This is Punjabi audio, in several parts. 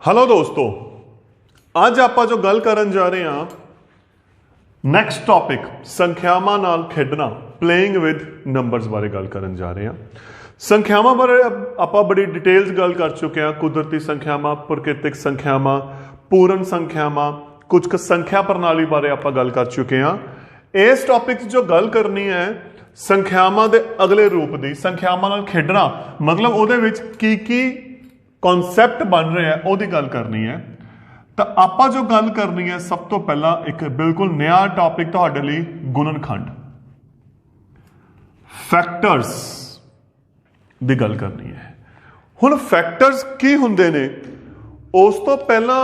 हेलो दोस्तों, ਅੱਜ ਆਪਾਂ ਜੋ ਗੱਲ ਕਰਨ ਜਾ ਰਹੇ ਹਾਂ ਨੈਕਸਟ ਟੌਪਿਕ ਸੰਖਿਆਵਾਂ ਨਾਲ ਖੇਡਣਾ ਪਲੇਇੰਗ ਵਿਦ ਨੰਬਰਸ ਬਾਰੇ ਗੱਲ ਕਰਨ ਜਾ ਰਹੇ ਹਾਂ। ਸੰਖਿਆਵਾਂ ਬਾਰੇ ਆਪਾਂ ਬੜੀ ਡਿਟੇਲਸ ਗੱਲ ਕਰ ਚੁੱਕੇ ਹਾਂ। ਕੁਦਰਤੀ ਸੰਖਿਆਵਾਂ, ਪ੍ਰਕਿਰਤਿਕ ਸੰਖਿਆਵਾਂ, ਪੂਰਨ ਸੰਖਿਆਵਾਂ, ਕੁਝ ਕੁ ਸੰਖਿਆ ਪ੍ਰਣਾਲੀ ਬਾਰੇ ਆਪਾਂ ਗੱਲ ਕਰ ਚੁੱਕੇ ਹਾਂ। ਇਸ ਟੌਪਿਕ 'ਚ ਜੋ ਗੱਲ ਕਰਨੀ ਹੈ ਸੰਖਿਆਵਾਂ ਦੇ ਅਗਲੇ ਰੂਪ ਦੀ, ਸੰਖਿਆਵਾਂ ਨਾਲ ਖੇਡਣਾ ਮਤਲਬ ਉਹਦੇ ਵਿੱਚ ਕੀ ਕਨਸੈਪਟ ਬਣ ਰਿਹਾ ਹੈ ਉਹਦੀ ਗੱਲ ਕਰਨੀ ਹੈ। ਤਾਂ ਆਪਾਂ ਜੋ ਗੱਲ ਕਰਨੀ ਹੈ ਸਭ ਤੋਂ ਪਹਿਲਾਂ ਇੱਕ ਬਿਲਕੁਲ ਨया ਟੌਪਿਕ ਤੁਹਾਡੇ ਲਈ ਗੁਣਨਖੰਡ ਫੈਕਟਰਸ ਦੀ ਗੱਲ ਕਰਨੀ ਹੈ। ਹੁਣ ਫੈਕਟਰਸ ਕੀ ਹੁੰਦੇ ਨੇ ਉਸ ਤੋਂ ਪਹਿਲਾਂ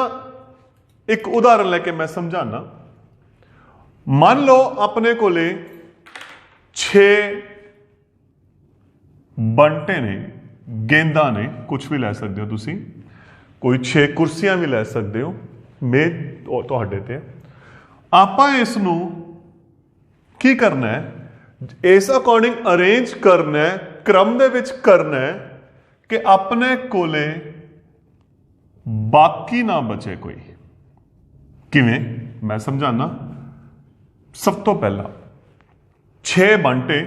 ਇੱਕ ਉਦਾਹਰਨ ਲੈ ਕੇ ਮੈਂ ਸਮਝਾਣਾ। ਮੰਨ ਲਓ ਆਪਣੇ ਕੋਲੇ 6 ਬੰਟੇ ਨੇ, ਗੇਂਦਾਂ ਨੇ, ਕੁਝ ਵੀ ਲੈ ਸਕਦੇ ਹੋ ਤੁਸੀਂ, ਕੋਈ 6 ਕੁਰਸੀਆਂ ਵੀ ਲੈ ਸਕਦੇ ਹੋ, ਮੇਜ਼ ਤੁਹਾਡੇ ਤੇ। ਆਪਾਂ ਇਸ ਨੂੰ ਕੀ ਕਰਨਾ ਹੈ, ਇਸ ਅਕੋਰਡਿੰਗ ਅਰੇਂਜ ਕਰਨਾ ਹੈ, ਕ੍ਰਮ ਦੇ ਵਿੱਚ ਕਰਨਾ ਹੈ ਕਿ ਆਪਣੇ ਕੋਲੇ ਬਾਕੀ ਨਾ ਬਚੇ ਕੋਈ। ਕਿਵੇਂ ਮੈਂ ਸਮਝਾਣਾ। ਸਭ ਤੋਂ ਪਹਿਲਾਂ 6 ਬੰਟੇ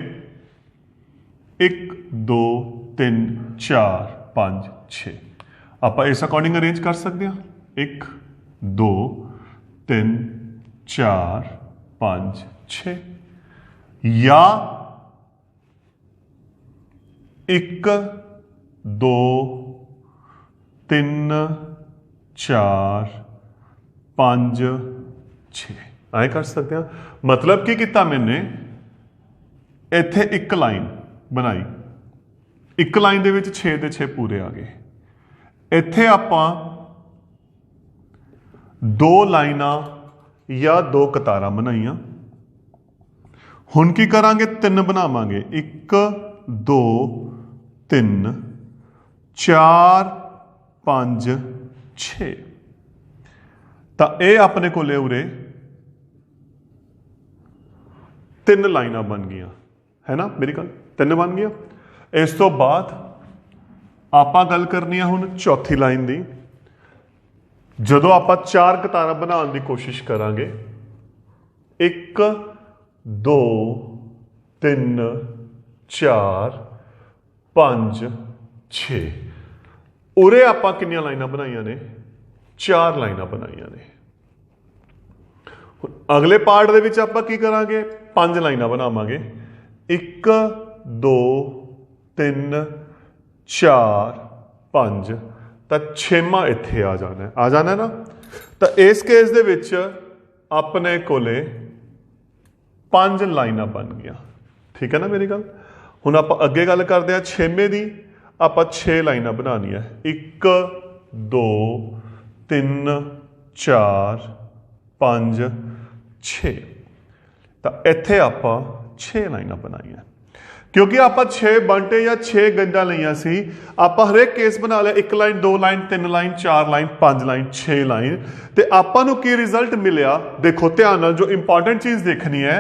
1 2 3 4 5 6 ਆਪਾਂ ਇਸ ਅਕੋਰਡਿੰਗ ਅਰੇਂਜ ਕਰ ਸਕਦੇ ਹਾਂ। 1 2 3 4 5 6 ਜਾਂ 1 2 3 4 5 6 ਐਂ ਕਰ ਸਕਦੇ ਹਾਂ। ਮਤਲਬ ਕੀ ਕੀਤਾ ਮੈਨੇ, ਇੱਥੇ ਇੱਕ ਲਾਈਨ ਬਣਾਈ, ਇੱਕ ਲਾਈਨ ਦੇ ਵਿੱਚ 6 ਦੇ 6 ਪੂਰੇ ਆ ਗਏ। ਇੱਥੇ ਆਪਾਂ 2 ਲਾਈਨਾਂ ਜਾਂ 2 ਕਤਾਰਾਂ ਬਣਾਈਆਂ। ਹੁਣ ਕੀ ਕਰਾਂਗੇ, 3 ਬਣਾਵਾਂਗੇ। 1 2 3 4 5 6 ਤਾਂ ਇਹ ਆਪਣੇ ਕੋਲੇ ਉਰੇ 3 ਲਾਈਨਾਂ ਬਣ ਗਈਆਂ, ਹੈ ਨਾ ਮੇਰੀ ਗੱਲ, 3 ਬਣ ਗਈਆਂ। ਇਸ ਤੋਂ ਬਾਅਦ ਆਪਾਂ ਗੱਲ ਕਰਨੀ ਆ ਹੁਣ ਚੌਥੀ ਲਾਈਨ ਦੀ। ਜਦੋਂ ਆਪਾਂ 4 ਕਤਾਰਾਂ ਬਣਾਉਣ ਦੀ ਕੋਸ਼ਿਸ਼ ਕਰਾਂਗੇ, 1 2 3 4 5 6 ਉਰੇ ਆਪਾਂ ਕਿੰਨੀਆਂ ਲਾਈਨਾਂ ਬਣਾਈਆਂ ਨੇ, 4 ਲਾਈਨਾਂ ਬਣਾਈਆਂ ਨੇ। ਹੁਣ ਅਗਲੇ ਪਾਰਟ ਦੇ ਵਿੱਚ ਆਪਾਂ ਕੀ ਕਰਾਂਗੇ, 5 ਲਾਈਨਾਂ ਬਣਾਵਾਂਗੇ। 1 2 3 4 5 ਤਾਂ 6ਵਾਂ ਇੱਥੇ ਆ ਜਾਣਾ ਨਾ। ਤਾਂ ਇਸ ਕੇਸ ਦੇ ਵਿੱਚ ਆਪਣੇ ਕੋਲੇ 5 ਲਾਈਨਾਂ ਬਣ ਗਈਆਂ। ਠੀਕ ਹੈ ਨਾ ਮੇਰੀ ਗੱਲ। ਹੁਣ ਆਪਾਂ ਅੱਗੇ ਗੱਲ ਕਰਦੇ ਹਾਂ 6ਵੇਂ ਦੀ। ਆਪਾਂ 6 ਲਾਈਨਾਂ ਬਣਾਉਣੀਆਂ। 1 2 3 4 5 6 ਤਾਂ ਇੱਥੇ ਆਪਾਂ 6 ਲਾਈਨਾਂ ਬਣਾਈਆਂ। ਕਿਉਂਕਿ ਆਪਾਂ 6 ਬੰਟੇ ਜਾਂ 6 ਗੰਢਾਂ ਲਈਆਂ ਸੀ, ਆਪਾਂ ਹਰੇਕ ਕੇਸ ਬਣਾ ਲਿਆ 1 line 2 line 3 line 4 line 5 line 6 line. ਤੇ ਆਪਾਂ ਨੂੰ ਕੀ ਰਿਜ਼ਲਟ ਮਿਲਿਆ, ਦੇਖੋ ਧਿਆਨ ਨਾਲ, ਜੋ ਇੰਪੋਰਟੈਂਟ ਚੀਜ਼ ਦੇਖਣੀ ਹੈ।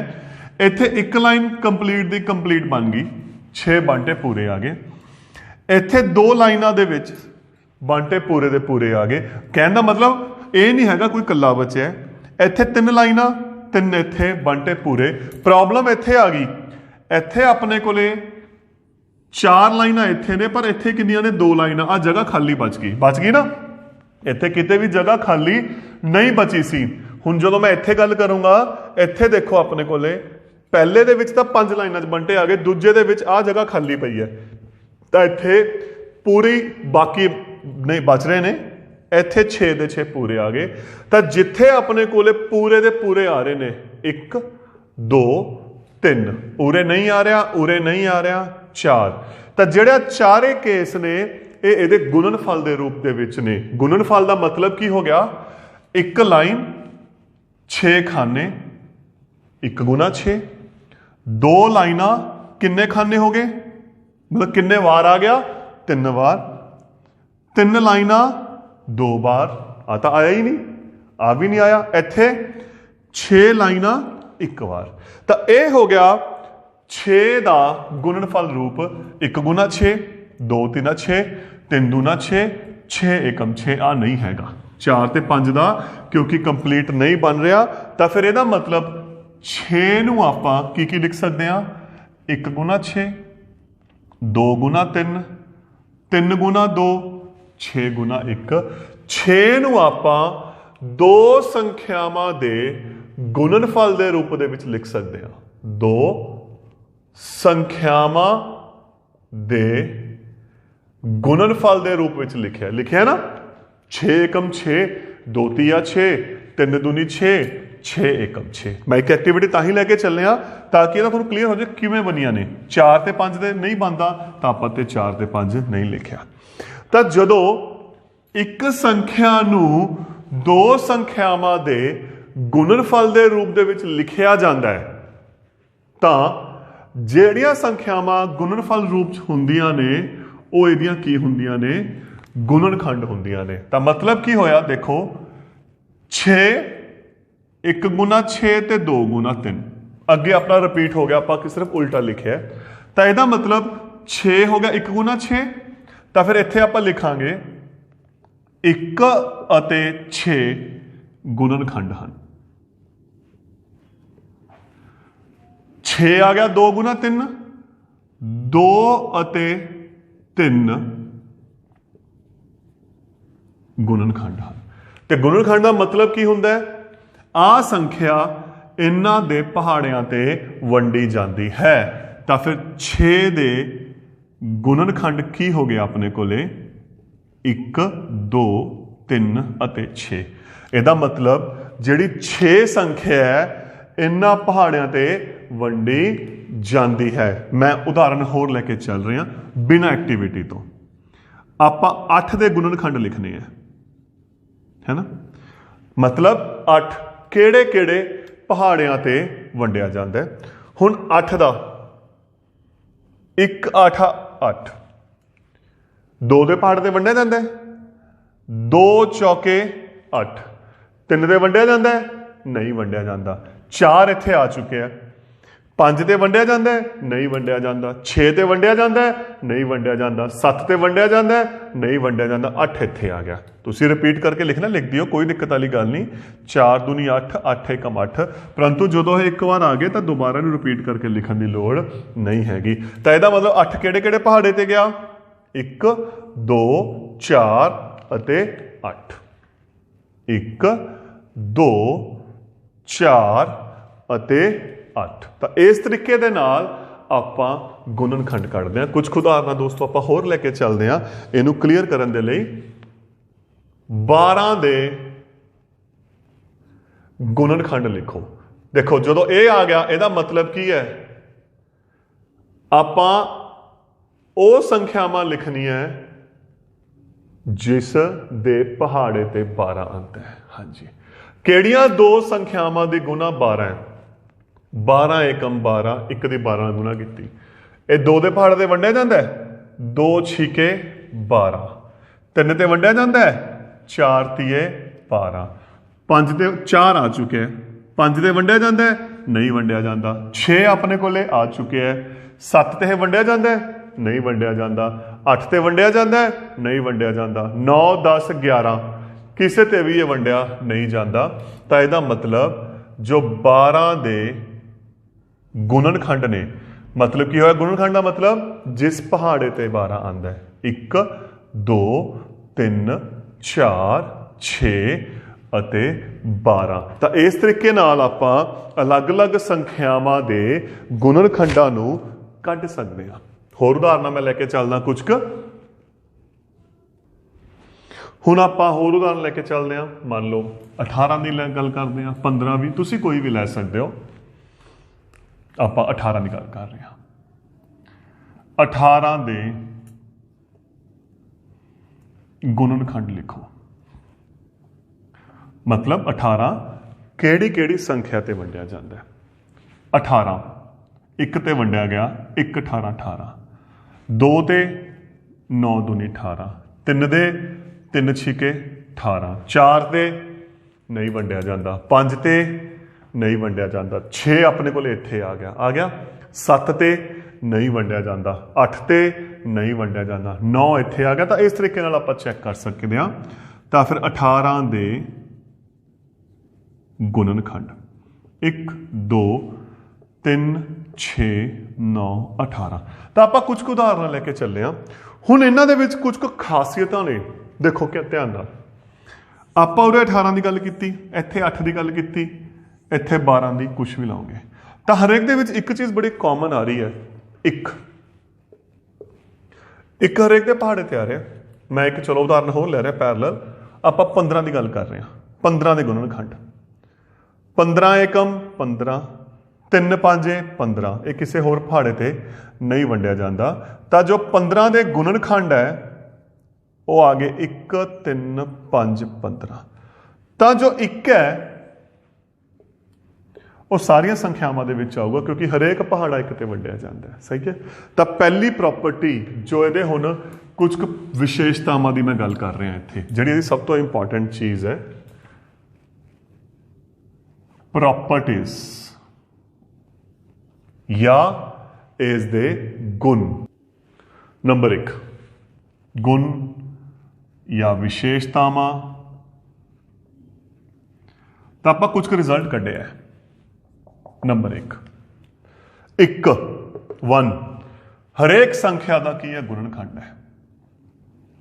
ਇੱਥੇ 1 ਲਾਈਨ ਕੰਪਲੀਟ ਦੀ ਕੰਪਲੀਟ ਬਣ ਗਈ, 6 ਬੰਟੇ ਪੂਰੇ ਆ ਗਏ। ਇੱਥੇ 2 ਲਾਈਨਾਂ ਦੇ ਵਿੱਚ ਬੰਟੇ ਪੂਰੇ ਦੇ ਪੂਰੇ ਆ ਗਏ। ਕਹਿਣ ਦਾ ਮਤਲਬ ਇਹ ਨਹੀਂ ਹੈਗਾ ਕੋਈ ਇਕੱਲਾ ਬਚਿਆ। ਇੱਥੇ 3 ਲਾਈਨਾਂ, 3 ਇੱਥੇ ਬੰਟੇ ਪੂਰੇ। ਪ੍ਰੋਬਲਮ ਇੱਥੇ ਆ ਗਈ, ਇੱਥੇ ਆਪਣੇ ਕੋਲੇ 4 ਲਾਈਨਾਂ ਇੱਥੇ ਨੇ, ਪਰ ਇੱਥੇ ਕਿੰਨੀਆਂ ਨੇ, 2 ਲਾਈਨਾਂ। ਆ ਜਗ੍ਹਾ ਖਾਲੀ ਬਚ ਗਈ ਨਾ। ਇੱਥੇ ਕਿਤੇ ਵੀ ਜਗ੍ਹਾ ਖਾਲੀ ਨਹੀਂ ਬਚੀ ਸੀ। ਹੁਣ ਜਦੋਂ ਮੈਂ ਇੱਥੇ ਗੱਲ ਕਰੂੰਗਾ, ਇੱਥੇ ਦੇਖੋ ਆਪਣੇ ਕੋਲੇ ਪਹਿਲੇ ਦੇ ਵਿੱਚ ਤਾਂ 5 ਲਾਈਨਾਂ 'ਚ ਬੰਟੇ ਆ ਗਏ, ਦੂਜੇ ਦੇ ਵਿੱਚ ਆ ਜਗ੍ਹਾ ਖਾਲੀ ਪਈ ਹੈ। ਤਾਂ ਇੱਥੇ ਪੂਰੀ ਬਾਕੀ ਨਹੀਂ ਬਚ ਰਹੇ ਨੇ, ਇੱਥੇ 6 ਦੇ 6 ਪੂਰੇ ਆ ਗਏ। ਤਾਂ ਜਿੱਥੇ ਆਪਣੇ ਕੋਲੇ ਪੂਰੇ ਦੇ ਪੂਰੇ ਆ ਰਹੇ ਨੇ, 1 2 3 ਉਰੇ ਨਹੀਂ ਆ ਰਿਹਾ, ਉਰੇ ਨਹੀਂ ਆ ਰਿਹਾ, 4। ਤਾਂ ਜਿਹੜਾ ਚਾਰੇ ਕੇਸ ਨੇ ਇਹ ਇਹਦੇ ਗੁਣਨਫਲ ਦੇ ਰੂਪ ਦੇ ਵਿੱਚ ਨੇ। ਗੁਣਨਫਲ ਦਾ ਮਤਲਬ ਕੀ ਹੋ ਗਿਆ, 1 ਲਾਈਨ 6 ਖਾਨੇ, 1 ਗੁਣਾ 6। 2 ਲਾਈਨਾਂ ਕਿੰਨੇ ਖਾਨੇ ਹੋ ਗਏ, ਮਤਲਬ ਕਿੰਨੇ ਵਾਰ ਆ ਗਿਆ, 3 ਵਾਰ। 3 ਲਾਈਨਾਂ 2 ਵਾਰ, ਆ ਤਾਂ ਆਇਆ ਹੀ ਨਹੀਂ, ਆ ਵੀ ਨਹੀਂ ਆਇਆ। ਇੱਥੇ 6 ਲਾਈਨਾਂ 1 ਵਾਰ। ਤਾਂ ਇਹ ਹੋ ਗਿਆ 6 ਦਾ ਗੁਣਨਫਲ ਰੂਪ। 1 ਗੁਣਾ 6 2 3 6 3 दूना 6 6 एकम 6 आ नहीं हैगा 4 ਤੇ 5 ਦਾ क्योंकि कंप्लीट नहीं बन रहा तो फिर ਇਹਦਾ मतलब 6 ਨੂੰ ਆਪਾਂ ਕੀ ਲਿਖ ਸਕਦੇ ਆ 1 ਗੁਣਾ 6 2 ਗੁਣਾ 3 3 ਗੁਣਾ 2 6 ਗੁਣਾ 1 6 ਨੂੰ ਆਪਾਂ ਦੋ ਸੰਖਿਆਵਾਂ ਦੇ ਗੁਣਨਫਲ ਦੇ ਰੂਪ ਦੇ ਵਿੱਚ ਲਿਖ ਸਕਦੇ ਆ ਦੋ ਸੰਖਿਆਵਾਂ ਦੇ ਗੁਣਨਫਲ ਦੇ ਰੂਪ ਵਿੱਚ ਲਿਖਿਆ ਨਾ 6 एकम 6 2 तिया 6 3 दूनी 6 6 एकम 6 मैं एक एक्टिविटी तां ही लैके चलने ताकि ना थोड़ा क्लीयर हो जाए किवें बनिया ने 4 ते 5 दे नहीं बनता तो आपां ते 4 ते 5 नहीं लिखिया तो जदों एक संख्या नूं दो संख्यावां दे गुणनफल दे रूप दे विच लिखिया जांदा है तां ਜਿਹੜੀਆਂ ਸੰਖਿਆਵਾਂ ਗੁਣਨਫਲ ਰੂਪ ਚ ਹੁੰਦੀਆਂ ਨੇ ਉਹ ਇਹਦੀਆਂ ਕੀ ਹੁੰਦੀਆਂ ਨੇ ਗੁਣਨਖੰਡ ਹੁੰਦੀਆਂ ਨੇ ਤਾਂ ਮਤਲਬ ਕੀ ਹੋਇਆ ਦੇਖੋ 6 1 ਗੁਣਾ 6 ਤੇ 2 ਗੁਣਾ 3 ਅੱਗੇ ਆਪਣਾ ਰਿਪੀਟ ਹੋ ਗਿਆ ਆਪਾਂ ਕਿ ਸਿਰਫ ਉਲਟਾ ਲਿਖਿਆ ਤਾਂ ਇਹਦਾ ਮਤਲਬ 6 ਹੋ ਗਿਆ 1 ਗੁਣਾ 6 ਤਾਂ ਫਿਰ ਇੱਥੇ ਆਪਾਂ ਲਿਖਾਂਗੇ 1 ਅਤੇ 6 ਗੁਣਨਖੰਡ ਹਨ 6 आ गया 2 गुना 3 2 ਅਤੇ 3 ਗੁਣਨਖੰਡ ਹਨ ਤੇ ਗੁਣਨਖੰਡ ਦਾ ਮਤਲਬ ਕੀ ਹੁੰਦਾ ਹੈ ਆ ਸੰਖਿਆ ਇਹਨਾਂ ਦੇ ਪਹਾੜਿਆਂ ਤੇ ਵੰਡੀ ਜਾਂਦੀ ਹੈ ਤਾਂ ਫਿਰ 6 ਦੇ ਗੁਣਨਖੰਡ ਕੀ ਹੋ ਗਿਆ ਆਪਣੇ ਕੋਲੇ 1 2 3 ਅਤੇ 6 ਇਹਦਾ ਮਤਲਬ ਜਿਹੜੀ 6 ਸੰਖਿਆ ਹੈ ਇਹਨਾਂ ਪਹਾੜਿਆਂ ਤੇ ਵੰਡੀ ਜਾਂਦੀ ਹੈ मैं उदाहरण होर लेके चल रहा बिना एक्टिविटी तो ਆਪਾਂ 8 ਦੇ ਗੁਣਨਖੰਡ ਲਿਖਨੇ है ना मतलब 8 ਕਿਹੜੇ ਕਿਹੜੇ ਪਹਾੜਿਆਂ ਤੇ ਵੰਡਿਆ ਜਾਂਦਾ ਹੈ ਹੁਣ 8 ਦਾ 1 8 8 2 ਦੇ ਪਹਾੜ ਤੇ ਵੰਡਿਆ ਜਾਂਦਾ ਹੈ 2 ਚੌਕੇ 8 3 ਦੇ ਵੰਡਿਆ ਜਾਂਦਾ ਹੈ ਨਹੀਂ ਵੰਡਿਆ ਜਾਂਦਾ 4 ਇੱਥੇ ਆ ਚੁੱਕੇ ਆ 5 ਤੇ ਵੰਡਿਆ ਜਾਂਦਾ ਹੈ ਨਹੀਂ ਵੰਡਿਆ ਜਾਂਦਾ 6 ਤੇ ਵੰਡਿਆ ਜਾਂਦਾ ਹੈ ਨਹੀਂ ਵੰਡਿਆ ਜਾਂਦਾ 7 ਤੇ ਵੰਡਿਆ ਜਾਂਦਾ ਹੈ ਨਹੀਂ ਵੰਡਿਆ ਜਾਂਦਾ 8 ਇੱਥੇ ਆ ਗਿਆ ਤੁਸੀਂ ਰਿਪੀਟ ਕਰਕੇ ਲਿਖਣਾ ਲਿਖ ਦਿਓ ਕੋਈ ਦਿੱਕਤ ਵਾਲੀ ਗੱਲ ਨਹੀਂ 4 दूनी 8 8 एकम 8 परंतु ਜਦੋਂ ਇਹ ਇੱਕ ਵਾਰ ਆ ਗਏ ਤਾਂ ਦੁਬਾਰਾ ਨੂੰ ਰਿਪੀਟ ਕਰਕੇ ਲਿਖਣ ਦੀ ਲੋੜ ਨਹੀਂ ਹੈਗੀ ਤਾਂ ਇਹਦਾ ਮਤਲਬ 8 ਕਿਹੜੇ ਕਿਹੜੇ ਪਹਾੜੇ ਤੇ ਗਿਆ 1 2 4 ਅਤੇ 8 1 2 4 ਅਤੇ 8 ਤਾਂ ਇਸ ਤਰੀਕੇ ਦੇ ਨਾਲ ਆਪਾਂ ਗੁਣਨਖੰਡ ਕੱਢਦੇ ਹਾਂ ਕੁਝ ਉਦਾਹਰਨਾਂ ਦੋਸਤੋ ਆਪਾਂ ਹੋਰ ਲੈ ਕੇ ਚੱਲਦੇ ਹਾਂ ਇਹਨੂੰ ਕਲੀਅਰ ਕਰਨ ਦੇ ਲਈ 12 ਦੇ ਗੁਣਨਖੰਡ ਲਿਖੋ ਦੇਖੋ ਜਦੋਂ ਇਹ ਆ ਗਿਆ ਇਹਦਾ ਮਤਲਬ ਕੀ ਹੈ ਆਪਾਂ ਉਹ ਸੰਖਿਆਵਾਂ ਲਿਖਣੀਆਂ ਜਿਸ ਦੇ ਪਹਾੜੇ ਤੇ 12 ਅੰਕ ਹੈ ਹਾਂਜੀ ਕਿਹੜੀਆਂ ਦੋ ਸੰਖਿਆਵਾਂ ਦੀ ਗੁਣਾ 12 ਹੈ 12 एकम 12 1 ਦੀ 12 ਨਾਲ ਗੁਣਾ ਕੀਤੀ ਇਹ 2 ਦੇ ਪਹਾੜ ਤੇ ਵੰਡਿਆ ਜਾਂਦਾ ਹੈ 2 ਛਿਕੇ 12 3 ਤੇ ਵੰਡਿਆ ਜਾਂਦਾ ਹੈ 4 ਤੀਏ 12 5 ਤੇ 4 ਆ ਚੁੱਕੇ ਹੈ 5 ਤੇ ਵੰਡਿਆ ਜਾਂਦਾ ਹੈ ਨਹੀਂ ਵੰਡਿਆ ਜਾਂਦਾ 6 ਆਪਣੇ ਕੋਲੇ ਆ ਚੁੱਕੇ ਹੈ 7 ਤੇ ਵੰਡਿਆ ਜਾਂਦਾ ਹੈ ਨਹੀਂ ਵੰਡਿਆ ਜਾਂਦਾ 8 ਤੇ ਵੰਡਿਆ ਜਾਂਦਾ ਹੈ ਨਹੀਂ ਵੰਡਿਆ ਜਾਂਦਾ 9 10 11 ਕਿਸੇ ਤੇ ਵੀ ਇਹ ਵੰਡਿਆ ਨਹੀਂ ਜਾਂਦਾ ਤਾਂ ਇਹਦਾ ਮਤਲਬ ਜੋ 12 ਦੇ ਗੁਣਨਖੰਡ ਨੇ मतलब की होया गुणनखंड का मतलब जिस पहाड़े ते 12 आंदा है 1 2 3 4 6 ਅਤੇ 12 ਤਾਂ ਇਸ ਤਰੀਕੇ ਨਾਲ ਆਪਾਂ ਅਲੱਗ-ਅਲੱਗ ਸੰਖਿਆਵਾਂ ਦੇ ਗੁਣਨਖੰਡਾਂ ਨੂੰ ਕੱਢ ਸਕਦੇ ਹਾਂ ਹੋਰ ਉਦਾਹਰਨਾਂ ਮੈਂ ਲੈ ਕੇ ਚੱਲਦਾ ਕੁਝ ਕੁ ਹੁਣ ਆਪਾਂ ਹੋਰ ਉਦਾਹਰਨ ਲੈ ਕੇ ਚੱਲਦੇ ਹਾਂ ਮੰਨ ਲਓ 18 ਦੀ ਗੱਲ ਕਰਦੇ ਹਾਂ 15 ਵੀ ਤੁਸੀਂ ਕੋਈ ਵੀ ਲੈ ਸਕਦੇ ਹੋ ਆਪਾਂ 18 ਦੀ ਗੱਲ ਕਰ ਰਹੇ ਹਾਂ 18 ਦੇ ਗੁਣਨਖੰਡ ਲਿਖੋ मतलब 18 ਕਿਹੜੀ ਸੰਖਿਆ ਤੇ ਵੰਡਿਆ ਜਾਂਦਾ ਹੈ 18 1 ਤੇ ਵੰਡਿਆ ਗਿਆ 1 18 18 2 ਤੇ 9 दूनी 18 3 ਦੇ 3 ਛਿਕੇ 18 4 ਤੇ ਨਹੀਂ ਵੰਡਿਆ ਜਾਂਦਾ 5 ਤੇ ਨਹੀਂ ਵੰਡਿਆ ਜਾਂਦਾ 6 ਆਪਣੇ ਕੋਲ ਇੱਥੇ ਆ ਗਿਆ 7 ਤੇ नहीं वंडिया जाता, 8 ते नहीं वंडिया जाता, 9 इत्थे आ गया। तो इस तरीके नाल आपां चैक कर सकते हैं। तो फिर 18 दे गुणनखंड 1 2 3 6 9 18। तो आप कुछ कुछ उदाहरण लेके चले हाँ। हुण इन्हां दे विच कुछ कुछ खासियतां ने, देखो क्या ध्यान नाल। आपां उहदे 18 की गल कीती, इत्थे 8 की गल कीती, इत्थे 12 की, कुछ भी लाओगे तो हरेक दे विच एक चीज़ बड़ी कॉमन आ रही है, एक हरेक दे पहाड़े ते आ रहा। मैं एक चलो उदाहरण होर ले रहा पैरलल। आप 15 की गल कर रहे हैं, 15 के गुणनखंड 15 एकम 15, 3 5 15, ये किसी होर पहाड़े ते नहीं वंडिया जाता। तो जो 15 के गुणनखंड है वो आ गए 1 3 5 15। तो जो 1 है वो सारिया संख्यावां दे विच आऊगा, क्योंकि हरेक पहाड़ा एक ते वंडिया जाता है। सही है। तो पहली प्रॉपर्टी जो ये हुण कुछ विशेषतावां की मैं गल कर रहा इत्थे, जिहड़ी सब तो इंपॉर्टेंट चीज़ है, प्रॉपर्टीज या इस दे गुण। नंबर 1 गुण या विशेषतावां। तो आप कुछ रिजल्ट कढ़े है। नंबर 1 हरेक संख्या का की है गुणनखंड है।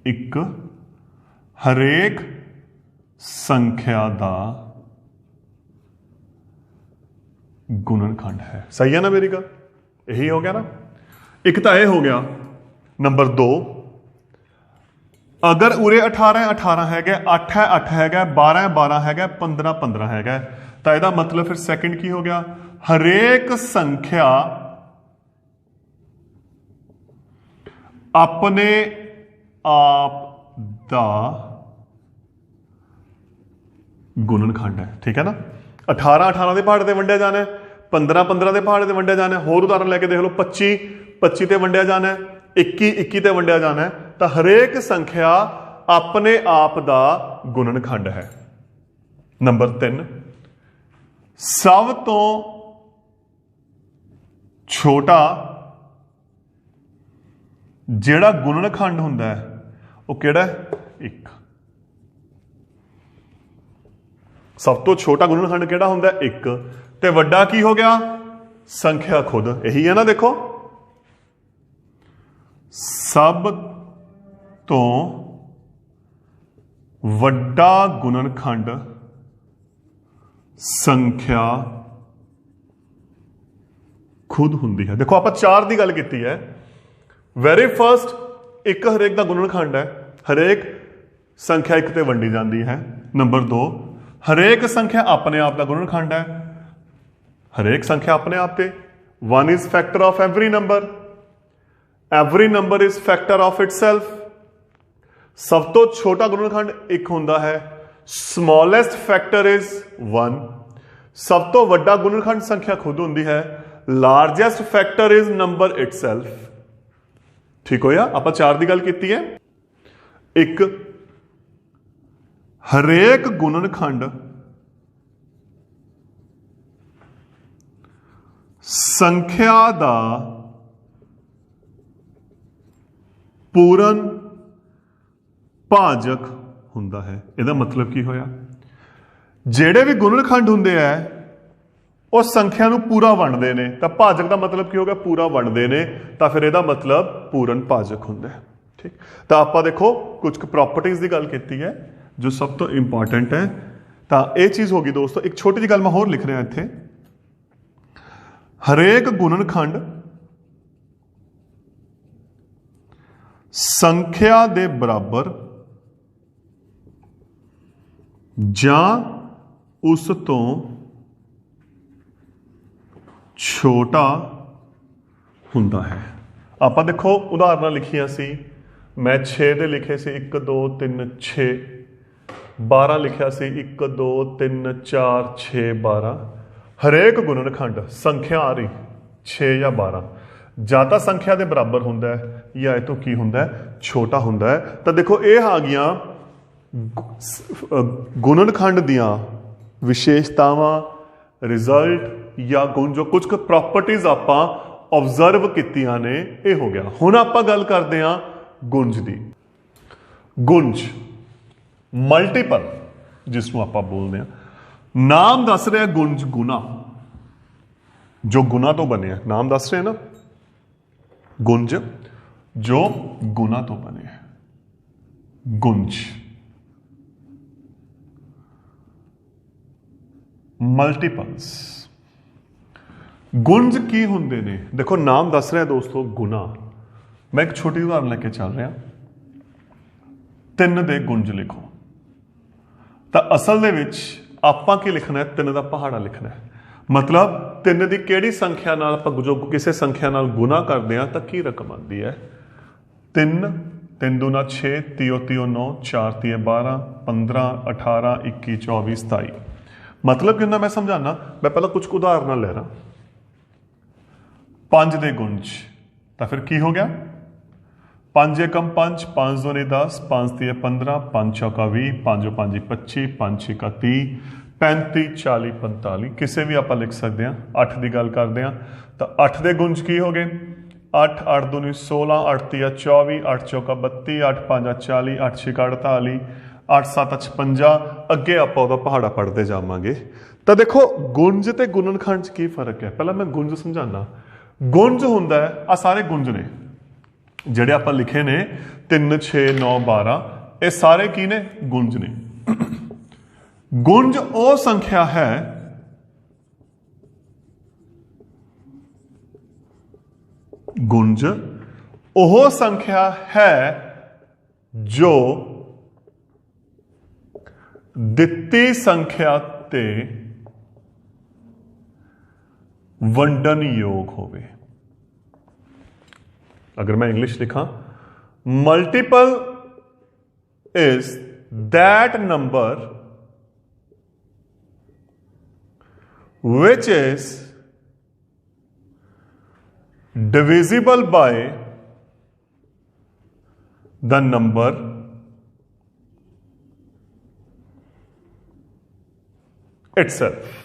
1 हरेक संख्या का गुणनखंड है। सही है ना मेरी गल, यही हो गया ना। एक तो यह हो गया। नंबर 2 अगर उरे 18 18 है, 8 है 8 है, 12 12 है, 15 15 है, तो यदा मतलब फिर सेकंड की हो गया, हरेक संख्या अपने आप दा गुणनखंड है। ठीक है ना। 18 18 के पहाड़े ते वंडिया जाना है, 15 15 के पहाड़े ते वंडिया जाना है। होर उदाहरण लेके देख लो, 25 25 ते वंडिया जाना है, 21 21 ते वंडिया जाना है। तो हरेक संख्या अपने आप दा गुणनखंड है। नंबर 3 सब तो छोटा जिहड़ा गुणनखंड हुंदा है वो किहड़ा है? 1। सब तो छोटा गुणनखंड किहड़ा हुंदा है? 1। ते वड्डा की हो गया? संख्या खुद। यही है ना। देखो सब तो वड्डा गुणनखंड संख्या खुद हुंदी है। देखो आप 4 की गल की है। वेरी फर्स्ट 1 हरेक का गुणनखंड है, हरेक संख्या 1 ते वंडी जाती है। नंबर 2 हरेक संख्या अपने आप का गुणनखंड है, हरेक संख्या अपने आप ते। 1 is factor of every number is factor of itself. सब तो छोटा गुणनखंड 1 हुंदा है, स्मॉलेस्ट फैक्टर इज 1। सब तो वड्डा गुणनखंड संख्या खुद हुंदी है, largest factor is number itself. ठीक होया। आप 4 की गल की है। 1 हरेक गुणनखंड संख्या दा पूਰਨ भाजक हुंदा है। इहदा मतलब की होया, जेड़े भी गुणनखंड हुंदे है वो संख्या नूं पूरा वंडदे ने। तो भाजक का मतलब की हो गया? पूरा वंडदे ने। तो फिर इहदा मतलब पूਰਨ भाजक हुंदा है। ठीक। तो आप देखो कुछ प्रॉपर्टीज की गल की है जो सब तो इंपॉर्टेंट है। तो यह चीज़ होगी दोस्तों। एक छोटी जी गल मैं होर लिख रहा इत्थे, हरेक गुणनखंड संख्या दे बराबर जां उस तो छोटा हुंदा है। आप देखो उदाहरण लिखिया सी, मैं 6 दे लिखे से 1 2 3 6, 12 लिखिया सी 1 2 3 4 6 12। हरेक गुणनखंड संख्या आ रही 6 या 12 जाता संख्या के बराबर हुंदा है या ये तो की हुंदा है? छोटा हुंदा है। तो देखो ये आ गया गुणनखंड दियां विशेषतावां, रिजल्ट या गुण, जो कुछ प्रॉपर्टीज आपां ऑब्जर्व कीतियां ने, यह हो गया। हुण आपां गल करदे हां गुंज दी। गुंज मल्टीपल जिसनों आपां बोलदे हां, नाम दस रहा गुंज गुना, जो गुना तो बने हैं, नाम दस रहे ना गुंज जो गुना तो बने हैं, गुंज मल्टीपल्स। गुंज की हुंदे ने, देखो नाम दस रहा दोस्तों गुना। मैं एक छोटी उदाहरण लेके चल रहा, 3 दे गुंज लिखो, तो असल दे विच आपां की लिखना है, 3 दा पहाड़ा लिखना है। मतलब 3 की किहड़ी संख्या नाल आपां जो किसी संख्या नाल गुना करते हैं तो की रकम आती है? 3 3 दूना 6, 3 9, 4 3 12, 15 18 21 24 27। मतलब कि मैं समझाना, मैं पहला कुछ उदाहरण ले रहा। 5 दे गुंज, तो फिर की हो गया? 5 एकम 5, 5 दूनी 10, 5 तीय 15, 5 चौका 20, 5 5 25, 5 छेका 30, 35 40 45। किसी भी आप लिख सकते हैं। 8 की गल करते हैं तो 8 दे गुंज की हो गए? 8 8 दूनी 16, 8 तीय 24, 8 चौका 32, 8 5 40, 8 छेका 48, 8 7 56। अगे आप पहाड़ा पढ़ते जावांगे। तो देखो गुंज ते गुणनखंड की फर्क है। पहला मैं गुंज समझाना। गुंज हुंदा है, आ सारे गुंज ने ਜਿਹੜੇ ਆਪਾਂ लिखे ने 3 6 9 12, ये सारे की ने? गुंज ने। गुंज वो संख्या है गुंज वो संख्या है जो दित्ती संख्या ते वंडन योग होवे। अगर मैं इंग्लिश लिखा, multiple is that number which is divisible by the number itself.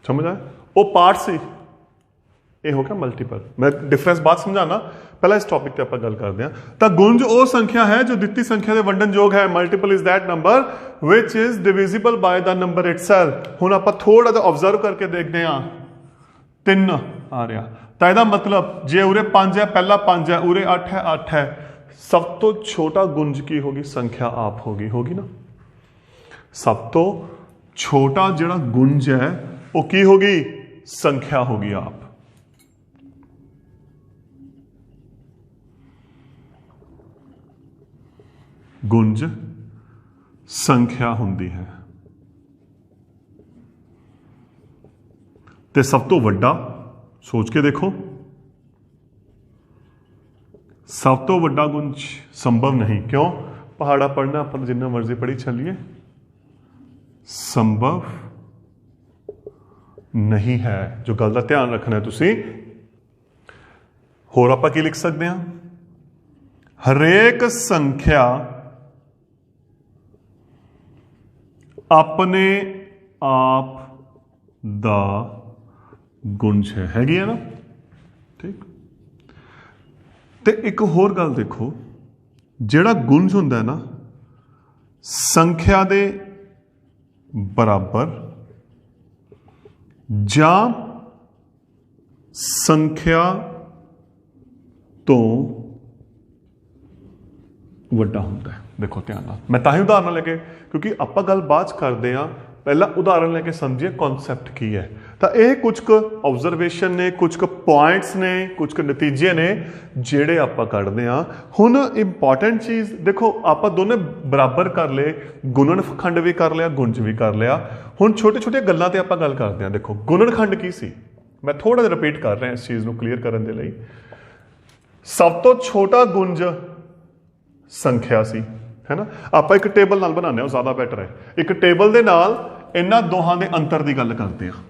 समझ आया? वो पार्ट सी, ये हो गया मल्टीपल। मैं डिफरेंस बात समझाना, पहला इस टॉपिक पे आप गल करते हैं। तो गुंज वो संख्या है जो दित्ती संख्या के वंडन योग है। Multiple is that number which is divisible by the number itself. हुण आप थोड़ा जिहा ऑब्जर्व करके देखते हैं, 3 आ रहा, तो यदा मतलब जे उरे 5 है, पहला 5 है, उरे 8 है, 8 है, सब तो छोटा गुंज की होगी? संख्या आप होगी ना। सब तो छोटा जिहड़ा गुंज है वो की होगी? संख्या होगी आप। गुंज संख्या हुंदी है। ते सब तो वड्डा सोच के देखो, सब तो वड्डा गुंज संभव नहीं। क्यों? पहाड़ा पढ़ना अपन जिन्ना मर्जी पढ़ी चलिए, संभव नहीं है। जो गल का ध्यान रखना है तुसी। होर आपां की लिख सकते हैं? हरेक संख्या अपने आप दा गुंज हैगी है ना। ठीक। ते एक होर गल देखो, जिहड़ा गुंज हुंदा है ना, संख्या दे बराबर जां संख्या तो वड्डा हुंदा है। देखो ध्यान नाल, मैं ताही उदाहरण लेके, क्योंकि आपां गल बात करते हैं, पहला उदाहरण लेके समझिए कॉन्सैप्ट की है। तो यह कुछ ऑब्जरवेशन ने, कुछ पॉइंट्स ने, कुछ नतीजे ने जेड़े आपां कढदे हां। हुण इंपॉर्टेंट चीज़ देखो, आपां दोनों बराबर कर ले, गुणनखंड भी कर लिया, गुंज भी कर लिया। हुण छोटे छोटे गल्लां ते आपां गल करते हैं। देखो गुणनखंड की सी, मैं थोड़ा जिहा रिपीट कर रहा इस चीज़ को क्लीयर करने के लिए। सब तो छोटा गुंज संख्या सी, है ना। आप एक टेबल नाल बनाने, ज्यादा बेटर है। एक टेबल दे नाल इन्हां दोहां दे अंतर की गल करते हैं।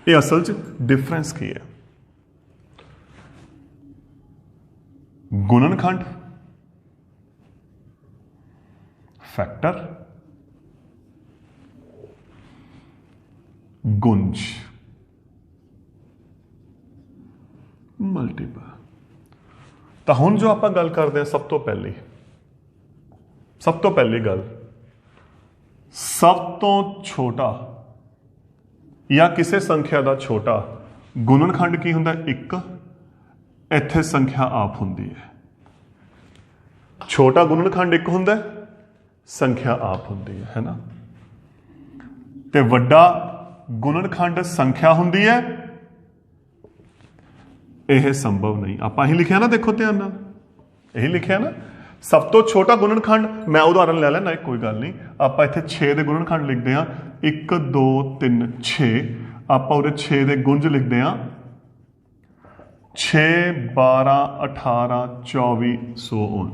ये असल च डिफरेंस की है? गुणनखंड, फैक्टर, गुंज। ਮਲਟੀਪਲ। ਤਾਂ ਹੁਣ ਜੋ ਆਪਾਂ ਗੱਲ ਕਰਦੇ ਹਾਂ ਸਭ ਤੋਂ ਪਹਿਲੀ ਗੱਲ, ਸਭ ਤੋਂ ਛੋਟਾ ਜਾਂ ਕਿਸੇ ਸੰਖਿਆ ਦਾ ਛੋਟਾ ਗੁਣਨਖੰਡ ਕੀ ਹੁੰਦਾ? 1। ਇੱਥੇ ਸੰਖਿਆ ਆਪ ਹੁੰਦੀ ਹੈ। ਛੋਟਾ ਗੁਣਨਖੰਡ 1 ਹੁੰਦਾ, ਸੰਖਿਆ ਆਪ ਹੁੰਦੀ ਹੈ ਨਾ। ਤੇ ਵੱਡਾ ਗੁਣਨਖੰਡ ਸੰਖਿਆ ਹੁੰਦੀ ਹੈ। ਇਹ ਸੰਭਵ ਨਹੀਂ। ਆਪਾਂ ਇਹੀ ਲਿਖਿਆ ਨਾ, ਦੇਖੋ ਧਿਆਨ ਨਾਲ, ਇਹੀ ਲਿਖਿਆ ਨਾ, ਸਭ ਤੋਂ ਛੋਟਾ ਗੁਣਨਖੰਡ। ਮੈਂ ਉਦਾਹਰਨ ਲੈ ਲੈਣਾ, ਕੋਈ ਗੱਲ ਨਹੀਂ। ਆਪਾਂ ਇੱਥੇ 6 ਦੇ ਗੁਣਨਖੰਡ ਲਿਖਦੇ ਹਾਂ, 1 2 3 6। ਆਪਾਂ ਉਹਦੇ 6 ਦੇ ਗੁੰਜ ਲਿਖਦੇ ਹਾਂ 6 12 18 24 ਸੋ ਔਨ।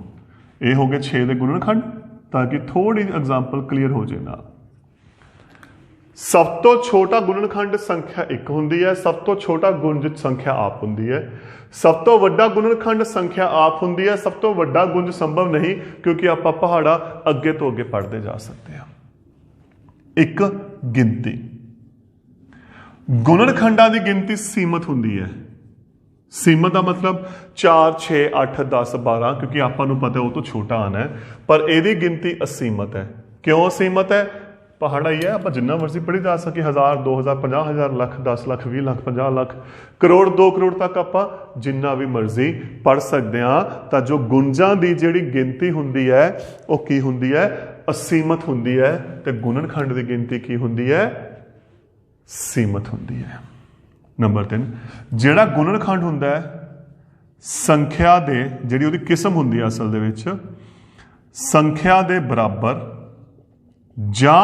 ਇਹ ਹੋ ਗਏ 6 ਦੇ ਗੁਣਨਖੰਡ, ਤਾਂ ਕਿ ਥੋੜੀ ਐਗਜ਼ਾਮਪਲ ਕਲੀਅਰ ਹੋ ਜਾਏ ਨਾ। ਸਭ ਤੋਂ ਛੋਟਾ ਗੁਣਨਖੰਡ ਸੰਖਿਆ 1 ਹੁੰਦੀ ਹੈ। ਸਭ ਤੋਂ ਛੋਟਾ ਗੁੰਜ ਸੰਖਿਆ ਆਪ ਹੁੰਦੀ ਹੈ। ਸਭ ਤੋਂ ਵੱਡਾ ਗੁਣਨਖੰਡ ਸੰਖਿਆ ਆਪ ਹੁੰਦੀ ਹੈ। ਸਭ ਤੋਂ ਵੱਡਾ ਗੁੰਜ ਸੰਭਵ ਨਹੀਂ, ਕਿਉਂਕਿ ਆਪਾਂ ਪਹਾੜਾ ਅੱਗੇ ਤੋਂ ਅੱਗੇ ਪੜ੍ਹਦੇ ਜਾ ਸਕਦੇ ਹਾਂ। ਇੱਕ ਗਿਣਤੀ, ਗੁਣਨਖੰਡਾਂ ਦੀ ਗਿਣਤੀ ਸੀਮਤ ਹੁੰਦੀ ਹੈ। ਸੀਮਤ ਦਾ ਮਤਲਬ 4 6 8 10 12, ਕਿਉਂਕਿ ਆਪਾਂ ਨੂੰ ਪਤਾ ਉਹ ਤੋਂ ਛੋਟਾ ਆਣਾ ਹੈ। ਪਰ ਇਹਦੀ ਗਿਣਤੀ ਅਸੀਮਤ ਹੈ। ਕਿਉਂ ਅਸੀਮਤ ਹੈ? ਪਹਾੜਾ ਹੀ ਹੈ। ਆਪਾਂ ਜਿੰਨਾ ਮਰਜ਼ੀ ਪੜ੍ਹੀ ਜਾ ਸਕੇ, 1000 2000 50000 ਲੱਖ 10 ਲੱਖ 20 ਲੱਖ 50 ਲੱਖ ਕਰੋੜ 2 ਕਰੋੜ ਤੱਕ ਆਪਾਂ ਜਿੰਨਾ ਵੀ ਮਰਜ਼ੀ ਪੜ੍ਹ ਸਕਦੇ ਹਾਂ। ਤਾਂ ਜੋ ਗੁੰਜਾਂ ਦੀ ਜਿਹੜੀ ਗਿਣਤੀ ਹੁੰਦੀ ਹੈ ਉਹ ਕੀ ਹੁੰਦੀ ਹੈ? ਅਸੀਮਤ ਹੁੰਦੀ ਹੈ। ਤੇ ਗੁਣਨਖੰਡ ਦੀ ਗਿਣਤੀ ਕੀ ਹੁੰਦੀ ਹੈ? ਸੀਮਤ ਹੁੰਦੀ ਹੈ। ਨੰਬਰ 3, ਜਿਹੜਾ ਗੁਣਨਖੰਡ ਹੁੰਦਾ ਹੈ ਸੰਖਿਆ ਦੇ, ਜਿਹੜੀ ਉਹਦੀ ਕਿਸਮ ਹੁੰਦੀ ਹੈ ਅਸਲ ਦੇ ਵਿੱਚ, ਸੰਖਿਆ ਦੇ ਬਰਾਬਰ ਜਾਂ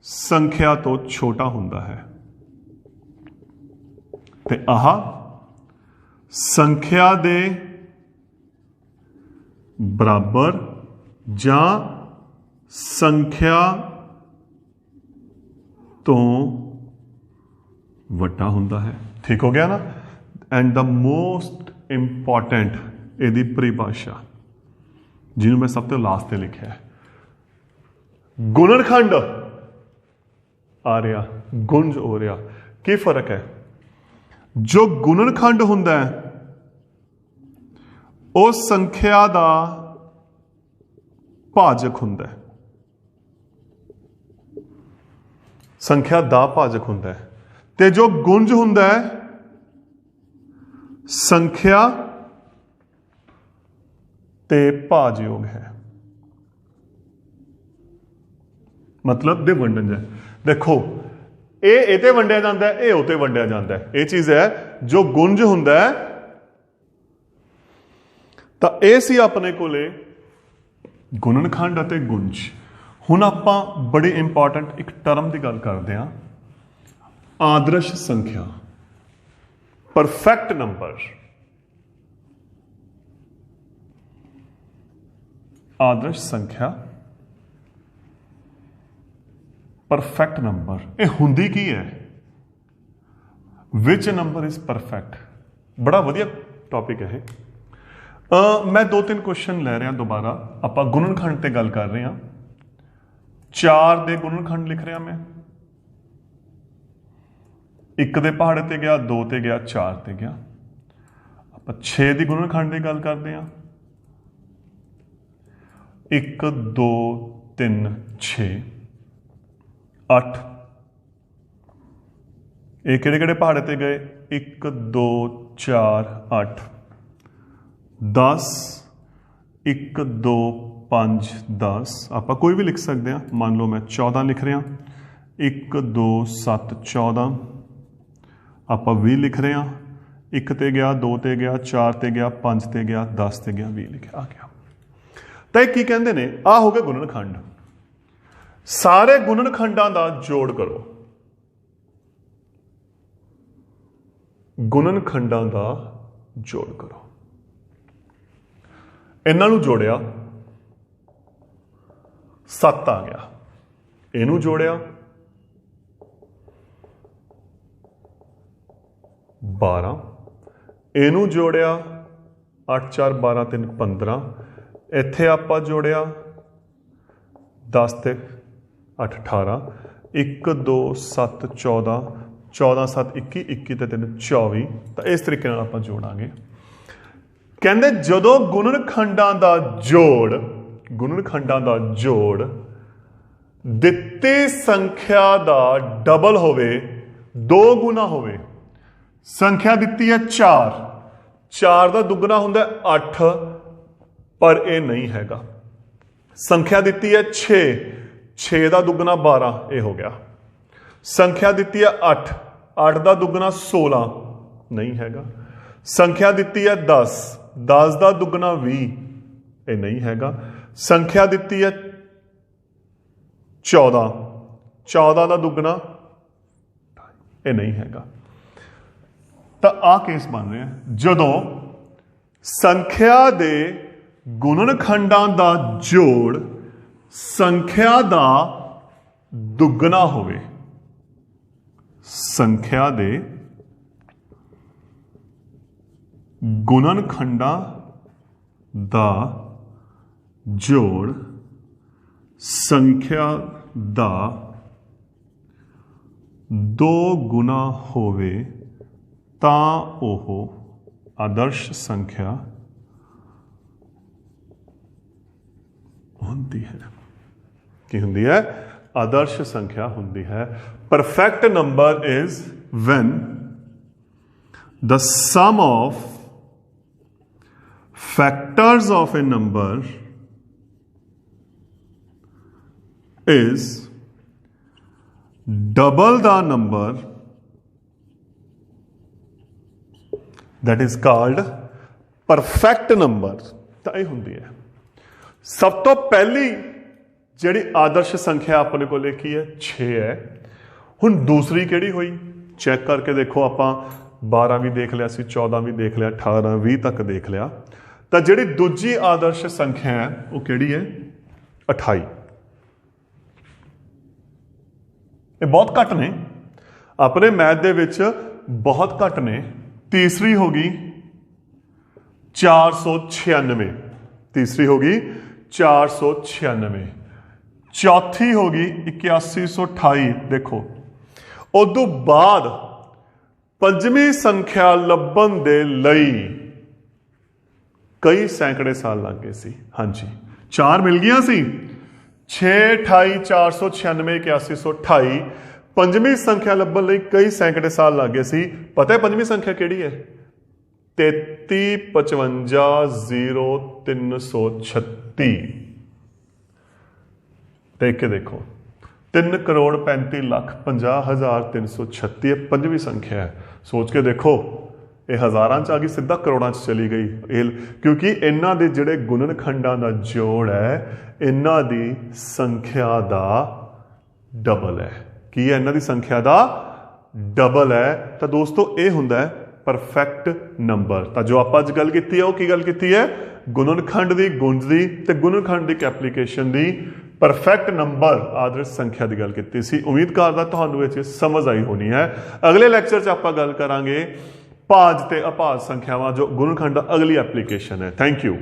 ਸੰਖਿਆ ਤੋਂ ਛੋਟਾ ਹੁੰਦਾ ਹੈ। ਤੇ ਆਹ ਸੰਖਿਆ ਦੇ ਬਰਾਬਰ ਜਾਂ ਸੰਖਿਆ ਤੋਂ ਵੱਡਾ ਹੁੰਦਾ ਹੈ। ਠੀਕ ਹੋ ਗਿਆ ਨਾ। ਐਂਡ ਦਾ ਮੋਸਟ ਇੰਪੋਰਟੈਂਟ ਇਹਦੀ ਪਰਿਭਾਸ਼ਾ, ਜਿਹਨੂੰ ਮੈਂ ਸਭ ਤੋਂ ਲਾਸਟ ਤੇ ਲਿਖਿਆ ਹੈ, ਗੁਣਨਖੰਡ ਆ ਰਿਹਾ, ਗੁੰਜ ਹੋ ਰਿਹਾ। ਕੀ ਫਰਕ ਹੈ? ਜੋ ਗੁਣਨਖੰਡ ਹੁੰਦਾ ਹੈ ਉਹ ਸੰਖਿਆ ਦਾ ਭਾਜਕ ਹੁੰਦਾ ਹੈ। ਸੰਖਿਆ ਦਾ ਭਾਜਕ ਹੁੰਦਾ ਹੈ। ਤੇ ਜੋ ਗੁੰਜ ਹੁੰਦਾ ਹੈ ਸੰਖਿਆ ਤੇ ਭਾਜਯੋਗ ਹੈ। ਮਤਲਬ ਦੇ ਵੰਡਨ ਹੈ। ਦੇਖੋ, ਇਹ ਇਹਤੇ ਵੰਡਿਆ ਜਾਂਦਾ ਹੈ, ਇਹ ਉਹਤੇ ਵੰਡਿਆ ਜਾਂਦਾ ਹੈ। ਇਹ ਚੀਜ਼ ਹੈ। ਜੋ ਗੁੰਜ ਹੁੰਦਾ ਹੈ, ਤਾਂ ਇਹ ਸੀ ਆਪਣੇ ਕੋਲੇ ਗੁਣਨਖੰਡ ਅਤੇ ਗੁੰਜ। ਹੁਣ ਆਪਾਂ ਬੜੀ ਇੰਪੋਰਟੈਂਟ ਇੱਕ ਟਰਮ ਦੀ ਗੱਲ ਕਰਦੇ ਹਾਂ, ਆਦਰਸ਼ ਸੰਖਿਆ, ਪਰਫੈਕਟ ਨੰਬਰ। ਆਦਰਸ਼ ਸੰਖਿਆ, ਪਰਫੈਕਟ ਨੰਬਰ। ਇਹ ਹੁੰਦੀ ਕੀ ਹੈ? ਵਿਚ ਨੰਬਰ ਇਜ਼ ਪਰਫੈਕਟ। ਬੜਾ ਵਧੀਆ ਟੌਪਿਕ ਹੈ ਇਹ। ਮੈਂ 2-3 ਕੁਐਸਚਨ ਲੈ ਰਿਹਾ ਦੁਬਾਰਾ। ਆਪਾਂ ਗੁਣਨਖੰਡ ਤੇ ਗੱਲ ਕਰ ਰਹੇ ਹਾਂ। 4 ਦੇ ਗੁਣਨਖੰਡ ਲਿਖ ਰਿਹਾ ਮੈਂ। 1 ਦੇ ਪਹਾੜੇ ਤੇ ਗਿਆ, 2 ਤੇ ਗਿਆ, 4 ਤੇ ਗਿਆ। ਆਪਾਂ 6 ਦੀ ਗੁਣਨਖੰਡ ਦੀ ਗੱਲ ਕਰਦੇ ਹਾਂ। 1 2 3 6 8। ਇਹ ਕਿਹੜੇ ਕਿਹੜੇ ਪਹਾੜੇ ਤੇ ਗਏ? 1 2 4 8 10 1 2 5 10। ਆਪਾਂ ਕੋਈ ਵੀ ਲਿਖ ਸਕਦੇ ਹਾਂ। ਮੰਨ ਲਓ ਮੈਂ 14 ਲਿਖ ਰਿਹਾ। 1 2 7 14। ਆਪਾਂ 20 ਲਿਖ ਰਹੇ ਹਾਂ। 1 ਤੇ ਗਿਆ, 2 ਤੇ ਗਿਆ, 4 ਤੇ ਗਿਆ, 5 ਤੇ ਗਿਆ, 10 ਤੇ ਗਿਆ, 20 ਲਿਖਿਆ ਆ ਗਿਆ। ਤਾਂ ਇਹ ਕੀ ਕਹਿੰਦੇ ਨੇ? ਆਹ ਹੋ ਗਿਆ ਗੁਣਨਖੰਡ। ਸਾਰੇ ਗੁਣਨਖੰਡਾਂ ਦਾ ਜੋੜ ਕਰੋ। ਗੁਣਨਖੰਡਾਂ ਦਾ ਜੋੜ ਕਰੋ। ਇਹਨਾਂ ਨੂੰ ਜੋੜਿਆ, 7 ਆ ਗਿਆ। ਇਹਨੂੰ ਜੋੜਿਆ, 12। ਇਹਨੂੰ ਜੋੜਿਆ, 8 4 12 3 15। ਇੱਥੇ ਆਪਾਂ ਜੋੜਿਆ 10 ਤੇ 8 18। 1 2 7 14 14 7 21 21 ਤੇ 3 24 ਤਾਂ ਇਸ ਤਰੀਕੇ ਨਾਲ ਆਪਾਂ ਜੋੜਾਂਗੇ। ਕਹਿੰਦੇ ਜਦੋਂ ਗੁਣਨਖੰਡਾਂ ਦਾ ਜੋੜ ਦਿੱਤੀ ਸੰਖਿਆ ਦਾ ਡਬਲ ਹੋਵੇ, 2 ਗੁਣਾ ਹੋਵੇ। ਸੰਖਿਆ ਦਿੱਤੀ ਹੈ 4 ਦਾ ਦੁੱਗਣਾ ਹੁੰਦਾ 8, ਪਰ ਇਹ ਨਹੀਂ ਹੈਗਾ। ਸੰਖਿਆ ਦਿੱਤੀ ਹੈ 6 ਦਾ ਦੁੱਗਣਾ 12, ਇਹ ਹੋ ਗਿਆ। ਸੰਖਿਆ ਦਿੱਤੀ ਹੈ 8 ਦਾ ਦੁੱਗਣਾ 16, ਨਹੀਂ ਹੈਗਾ। ਸੰਖਿਆ ਦਿੱਤੀ ਹੈ 10 ਦਾ ਦੁੱਗਣਾ 20, ਇਹ ਨਹੀਂ ਹੈਗਾ। ਸੰਖਿਆ ਦਿੱਤੀ ਹੈ 14 ਦਾ ਦੁੱਗਣਾ, ਇਹ ਨਹੀਂ ਹੈਗਾ। ਤਾਂ ਆਹ ਕੇਸ ਬਣ ਰਿਹਾ ਜਦੋਂ ਸੰਖਿਆ ਦੇ ਗੁਣਨਖੰਡਾਂ ਦਾ ਜੋੜ ਸੰਖਿਆ ਦਾ ਦੁੱਗਣਾ ਹੋਵੇ। ਸੰਖਿਆ ਦੇ ਗੁਣਨਖੰਡਾਂ ਦਾ ਜੋੜ ਸੰਖਿਆ ਦਾ 2 ਗੁਣਾ ਹੋਵੇ ਤਾਂ ਉਹ ਆਦਰਸ਼ ਸੰਖਿਆ ਹੁੰਦੀ ਹੈ। ਕੀ ਹੁੰਦੀ ਹੈ? ਆਦਰਸ਼ ਸੰਖਿਆ ਹੁੰਦੀ ਹੈ। Perfect number is when the sum of factors of a number is double the number that is called perfect number। ਤਾਂ ਇਹ ਹੁੰਦੀ ਹੈ ਸਭ ਤੋਂ ਪਹਿਲੀ ਜਿਹੜੀ ਆਦਰਸ਼ ਸੰਖਿਆ ਆਪਣੇ ਕੋਲ ਕੀ ਹੈ? 6 ਹੈ। ਹੁਣ ਦੂਸਰੀ ਕਿਹੜੀ ਹੋਈ? ਚੈੱਕ ਕਰਕੇ ਦੇਖੋ। ਆਪਾਂ 12 ਵੀ ਦੇਖ ਲਿਆ ਸੀ, 14 ਵੀ ਦੇਖ ਲਿਆ, 18 20 ਤੱਕ ਦੇਖ ਲਿਆ। ਤਾਂ ਜਿਹੜੀ ਦੂਜੀ ਆਦਰਸ਼ ਸੰਖਿਆ ਹੈ ਉਹ ਕਿਹੜੀ ਹੈ? 28। ਇਹ ਬਹੁਤ ਘੱਟ ਨੇ ਆਪਣੇ ਮੈਥ ਦੇ ਵਿੱਚ, ਬਹੁਤ ਘੱਟ ਨੇ। ਤੀਸਰੀ ਹੋ ਗਈ 496, ਤੀਸਰੀ ਹੋ ਗਈ 496। ਚੌਥੀ ਹੋ ਗਈ 8128। ਦੇਖੋ ਉਦੋਂ ਬਾਅਦ ਪੰਜਵੀਂ ਸੰਖਿਆ ਲੱਭਣ ਦੇ ਲਈ ਕਈ ਸੈਂਕੜੇ ਸਾਲ ਲੱਗ ਗਏ ਸੀ। ਹਾਂਜੀ 4 ਮਿਲ ਗਈਆਂ ਸੀ, 6 28 496 8128। ਪੰਜਵੀਂ ਸੰਖਿਆ ਲੱਭਣ ਲਈ ਕਈ ਸੈਂਕੜੇ ਸਾਲ ਲੱਗ ਗਏ ਸੀ। ਪਤਾ ਹੈ ਪੰਜਵੀਂ ਸੰਖਿਆ ਕਿਹੜੀ ਹੈ? 33 55 0 336। ਦੇਖ ਕੇ ਦੇਖੋ 3,35,50,336 ਇਹ ਪੰਜਵੀਂ ਸੰਖਿਆ ਹੈ। ਸੋਚ ਕੇ ਦੇਖੋ ਇਹ ਹਜ਼ਾਰਾਂ ਚ ਆ ਗਈ, ਸਿੱਧਾ ਕਰੋੜਾਂ ਚ ਚਲੀ ਗਈ। ਇਹ ਕਿਉਂਕਿ ਇਹਨਾਂ ਦੇ ਜਿਹੜੇ ਗੁਣਨਖੰਡਾਂ ਦਾ ਜੋੜ ਹੈ ਇਹਨਾਂ ਦੀ ਸੰਖਿਆ ਦਾ ਡਬਲ ਹੈ। ਕੀ ਹੈ? ਇਹਨਾਂ ਦੀ ਸੰਖਿਆ ਦਾ ਡਬਲ ਹੈ। ਤਾਂ ਦੋਸਤੋ ਇਹ ਹੁੰਦਾ ਹੈ ਪਰਫੈਕਟ ਨੰਬਰ। ਤਾਂ ਜੋ ਆਪਾਂ ਅੱਜ ਗੱਲ ਕੀਤੀ ਹੈ ਉਹ ਕੀ ਗੱਲ ਕੀਤੀ ਹੈ? ਗੁਣਨਖੰਡ ਦੀ, ਗੁਣਜ ਦੀ ਤੇ ਗੁਣਨਖੰਡ ਦੀ ਐਪਲੀਕੇਸ਼ਨ ਦੀ ਪਰਫੈਕਟ ਨੰਬਰ ਆਦਰਸ਼ ਸੰਖਿਆ ਦੀ ਗੱਲ ਕੀਤੀ ਸੀ। ਉਮੀਦ ਕਰਦਾ ਤੁਹਾਨੂੰ ਇਹ ਚੀਜ਼ ਸਮਝ ਆਈ ਹੋਣੀ ਹੈ। ਅਗਲੇ ਲੈਕਚਰ 'ਚ ਆਪਾਂ ਗੱਲ ਕਰਾਂਗੇ ਭਾਜ ਤੇ ਅਭਾਜ ਸੰਖਿਆਵਾਂ, ਜੋ ਗੁਣਨਖੰਡ ਦਾ ਅਗਲੀ ਐਪਲੀਕੇਸ਼ਨ ਹੈ। Thank you.